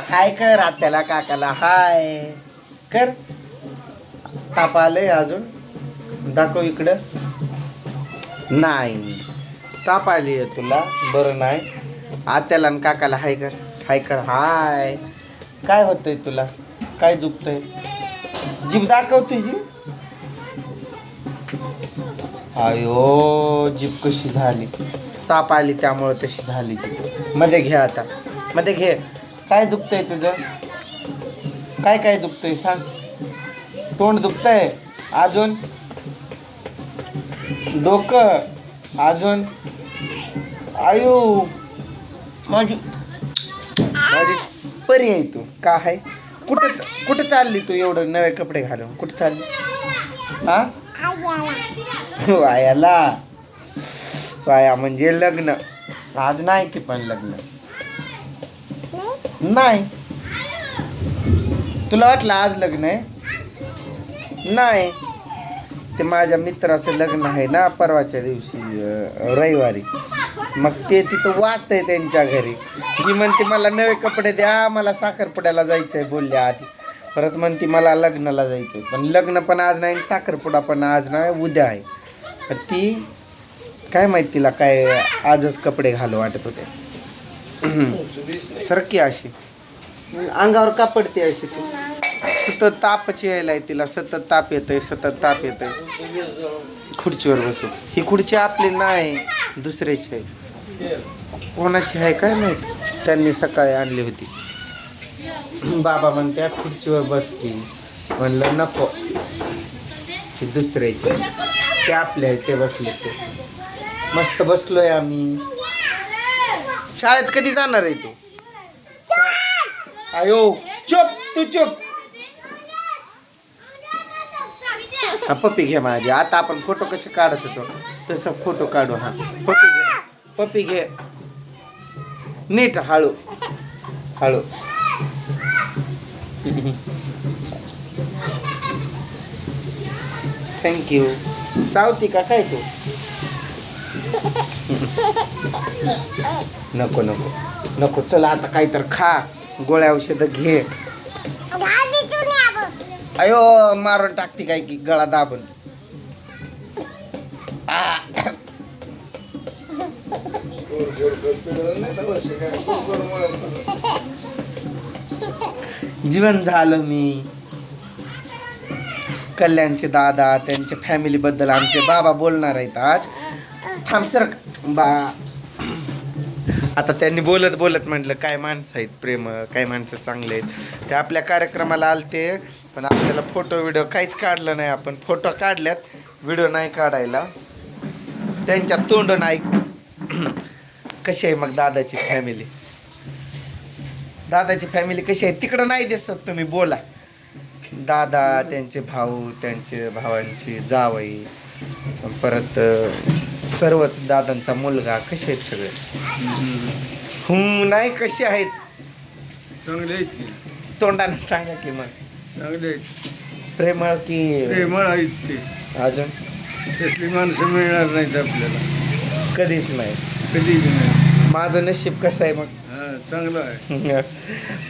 हाय कर आत्याला काकाला हाय कर. ताप आलंय अजून दाखव इकडं. नाही ताप आली आहे तुला बरं नाही. आत्याला आणि काकाला हाय कर. हाय कर हाय. काय होतंय तुला काय दुखतंय जीभ दाखव तुझी. अयो जीभ कशी झाली ताप आली त्यामुळे तशी झाली जीभ. मध्ये घे आता मध्ये घे. काय दुखतंय तुझं काय काय दुखतंय सांग. तोंड दुखतंय अजून डोकं अजून. आयु माझी माझी परी आहे तू का आहे. कुठं चालली तू एवढं नवे कपडे घालून कुठं चालली. हा वायाला वाया म्हणजे लग्न आज नाही की पण लग्न नाही. तुला वाटलं आज लग्न आहे नाही. ते माझ्या मित्राचं लग्न आहे ना परवाच्या दिवशी रविवारी. मग ते तिथं वाचतंय त्यांच्या घरी. जी म्हणते मला नवे कपडे द्या मला साखरपुड्याला जायचंय बोलल्या आधी. परत म्हणते मला लग्नाला जायचंय पण लग्न पण आज नाही साखरपुडा पण आज नाही उद्या आहे. तर ती काय माहिती तिला काय आजच कपडे घालू वाटत होते. सरकी अशी अंगावर का पडते अशी ती. सतत तापच यायलाय तिला सतत ताप येतोय सतत ताप येतोय. खुर्चीवर बसून. ही खुर्ची आपली नाही दुसऱ्याची आहे. कोणाची आहे काय माहित. त्यांनी सकाळी आणली होती. बाबा म्हणत्या खुर्चीवर बसती म्हणलं नको ही दुसऱ्याची ते आपले आहे ते बसले ते. मस्त बसलोय आम्ही. शाळेत कधी जाणार आहे तू. आयो चुप तू चुप. हा पप्पी घे माझी. आता आपण फोटो कसे काढत होतो तसं फोटो काढू. हा पप्पी घे पप्पी घे नीट हळू हळू. थँक्यू. चावती का काय तू. नको नको नको चला आता काय तर खा गोळ्या औषध घे. अयो मारून टाकते काय की गळा दाबून. जीवन झालं मी. कल्याणचे दादा त्यांच्या फॅमिली बद्दल आमचे बाबा बोलणार आहेत आज. थांब सर बा. आता त्यांनी बोलत बोलत म्हटलं काय माणसं आहेत प्रेम काय माणसं चांगले आहेत. ते आपल्या कार्यक्रमाला आलते पण आपल्याला फोटो व्हिडिओ काहीच काढलं नाही. आपण फोटो काढल्यात व्हिडिओ नाही काढायला. त्यांच्या तोंडून ऐकू. कशी आहे मग दादाची फॅमिली. दादाची फॅमिली कशी आहे तिकडं नाही दिसत तुम्ही बोला. दादा त्यांचे भाऊ त्यांचे भावांची जावई परत सर्वच दादांचा मुलगा कसे आहेत सगळे. नाही कसे आहेत चांगले आहेत की. तोंडाने सांगा की मग. चांगले आहेत प्रेमळ की प्रेमळ आहेत ते. अजून तसली माणसं मिळणार नाहीत आपल्याला कधीच नाही. कधी नाही. माझं नशीब कसं आहे मग. चांगलं आहे.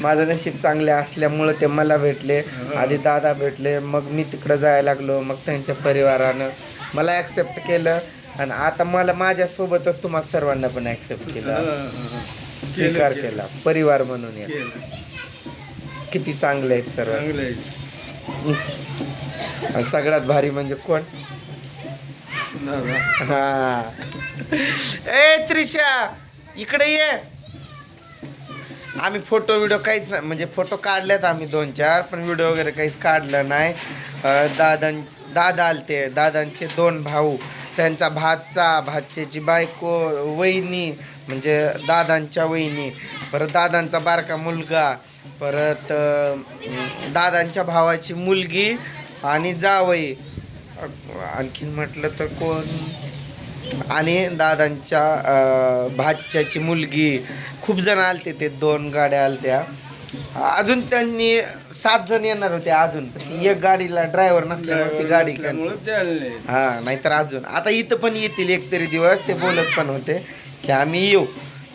माझं नशीब चांगले असल्यामुळं ते मला भेटले. आधी दादा भेटले मग मी तिकडं जायला लागलो मग त्यांच्या परिवारानं मला ॲक्सेप्ट केलं आणि आता मला माझ्यासोबतच तुम्हा सर्वांना पण ॲक्सेप्ट केलं स्वीकार केला परिवार म्हणून. या किती चांगले आहेत सर्व. चांगले आहेत. सगळ्यात भारी म्हणजे कोण. हा ए त्रिशा इकडे ये. आम्ही फोटो व्हिडिओ काहीच नाही म्हणजे फोटो काढल्यात आम्ही 2-4 पण व्हिडिओ वगैरे काहीच काढलं नाही. दादा आलते दादांचे 2 भाऊ त्यांचा भाच्याची बायको वहिनी म्हणजे दादांच्या वहिनी परत दादांचा बारका मुलगा परत दादांच्या भावाची मुलगी आणि जावई. आणखीन म्हटलं तर कोण आणि दादांच्या भाच्याची मुलगी खूप जण आलते. ते 2 गाड्या आलत्या. अजून त्यांनी 7 जण येणार होते अजून एक गाडीला ड्रायव्हर नसल्यामुळे ती गाडी हा नाहीतर अजून आता इथं पण येतील एक तरी दिवस. ते बोलत पण होते की आम्ही येऊ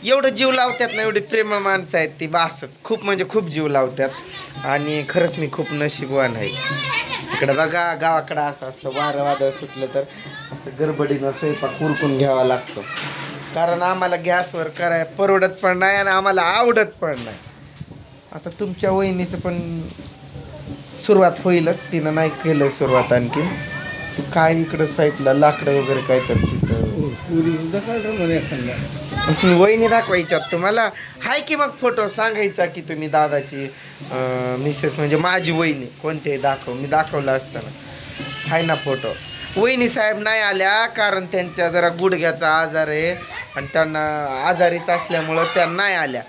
एवढं जीव लावतात ना, एवढी प्रेमळ माणसं आहेत ती बासच. खूप म्हणजे खूप जीव लावतात आणि खरंच मी खूप नशीबवान आहे. तिकडं बघा गावाकडं असं असतं, वारं वादळ सुटलं तर असं गडबडीनं स्वयंपाक उरकून घ्यावा लागतो. कारण आम्हाला गॅसवर कराय परवडत पण नाही आणि आम्हाला आवडत पण नाही. आता तुमच्या वहिनीचं पण सुरुवात होईलच, तिनं नाही केलं सुरुवात आणखी. ती काय इकडं साईडला लाकडं वगैरे काय तर तिथं पुरी सुद्धा काढलं म्हणे एखादा. वहिनी दाखवायच्यात तुम्हाला. हाय की मग फोटो सांगायचा की तुम्ही दादाची मिसेस म्हणजे माझी वहिनी कोणते दाखव, मी दाखवलं असताना. हाय ना फोटो. वहिनी साहेब नाही आल्या कारण त्यांच्या जरा गुडघ्याचा आजार आहे आणि त्यांना आजारीच असल्यामुळं त्या नाही आल्या.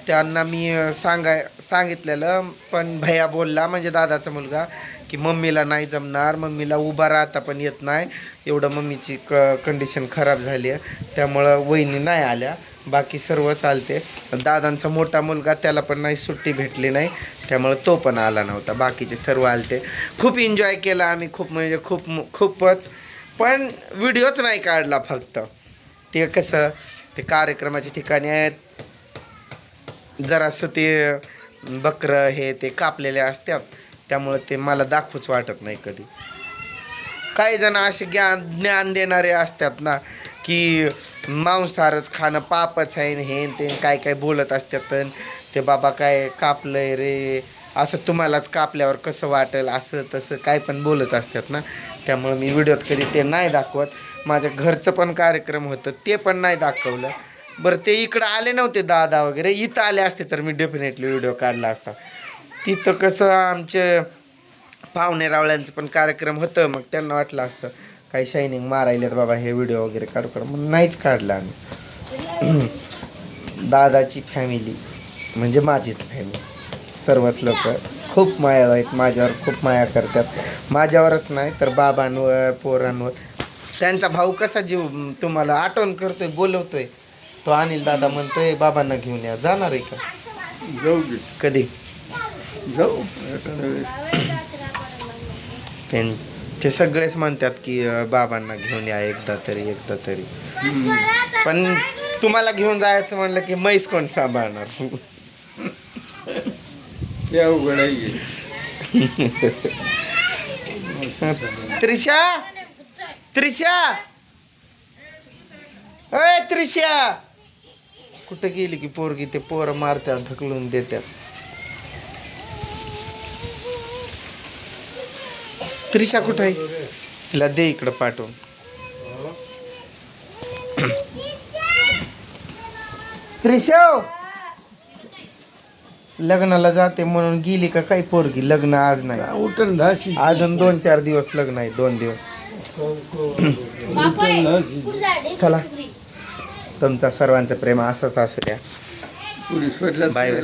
त्यांना मी सांगितलेलं, पण भैया बोलला म्हणजे दादाचा मुलगा की मम्मीला नाही जमणार, मम्मीला उभा राहता पण येत नाही, एवढं मम्मीची कंडिशन खराब झाली आहे, त्यामुळं वहिनी नाही आल्या. बाकी सर्व चालते. दादांचा मोठा मुलगा त्याला पण नाही सुट्टी भेटली नाही, त्यामुळं तो पण आला नव्हता. बाकीचे सर्व आलते. खूप एन्जॉय केला आम्ही, खूप म्हणजे खूपच. पण व्हिडिओच नाही काढला फक्त. ते कसं ते कार्यक्रमाच्या ठिकाणी आहेत, जरासं ते बकरं हे ते कापलेले असतात, त्यामुळं ते मला दाखवूच वाटत नाही कधी. काही जण असे ज्ञान देणारे असतात ना की मांसाहारच खाणं पापच आहे, हे ते काय काय बोलत असतात. ते बाबा काय कापलंय रे, असं तुम्हालाच कापल्यावर कसं वाटेल, असं तसं काय पण बोलत असतात ना. त्यामुळं मी व्हिडिओत कधी ते नाही दाखवत. माझ्या घरचं पण कार्यक्रम होतं ते पण नाही दाखवलं. बरं ते इकडं आले नव्हते दादा वगैरे, इथं आले असते तर मी डेफिनेटली व्हिडिओ काढला असता. तिथं कसं आमचे पाहुणे रावळ्यांचं पण कार्यक्रम होतं, मग त्यांना वाटलं असतं काही शायनिंग मारायलेत बाबा हे व्हिडिओ वगैरे काढू म्हणून नाहीच काढला आम्ही. दादाची फॅमिली म्हणजे माझीच फॅमिली, सर्वच लोक खूप माया आहेत माझ्यावर, खूप माया करतात. माझ्यावरच नाही तर बाबांवर, पोरांवर. त्यांचा भाऊ कसा जीव तुम्हाला आठवण करतोय, बोलवतोय. तो अनिल दादा म्हणतोय बाबांना घेऊन या. जाणार आहे का? जाऊ की. कधी जाऊ एखाद्या वेळेस. ते सगळेच म्हणतात की बाबांना घेऊन या एकदा तरी. पण तुम्हाला घेऊन जायचं म्हणलं की म्हैस कोण सांभाळणार? ते अवघड आहे. त्रिशा अय त्रिशा, कुठं गेली की पोरगी? ते पोरं मारतात, ढकलून देतात. त्रिशा कुठं आहे? तिला दे इकडं पाठवून. त्रिशा लग्नाला जाते म्हणून गेली का काही पोरगी? लग्न आज नाही, उठण धाशी. अजून 2-4 दिवस लग्न आहे, 2 दिवस. उठण धाशी. चला, तुमचा सर्वांचं प्रेम असंच असू द्या. पोलीस पाटला बाय बाय.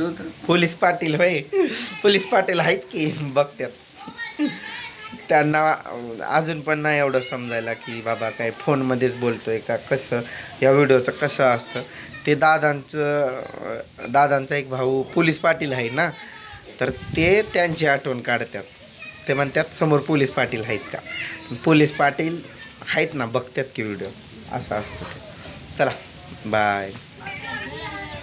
पोलीस पाटील होय, पोलीस पाटील आहेत की बघतात. त्यांना अजून पण नाही एवढं समजायला की बाबा काय फोनमध्येच बोलतोय का, कसं या व्हिडिओचं कसं असतं ते. दादांचा एक भाऊ पोलीस पाटील आहे ना, तर ते त्यांची आठवण काढतात. ते म्हणतात समोर पोलीस पाटील आहेत का? पोलीस पाटील आहेत ना, बघतात की व्हिडिओ. असं असतं ते. चला बाय.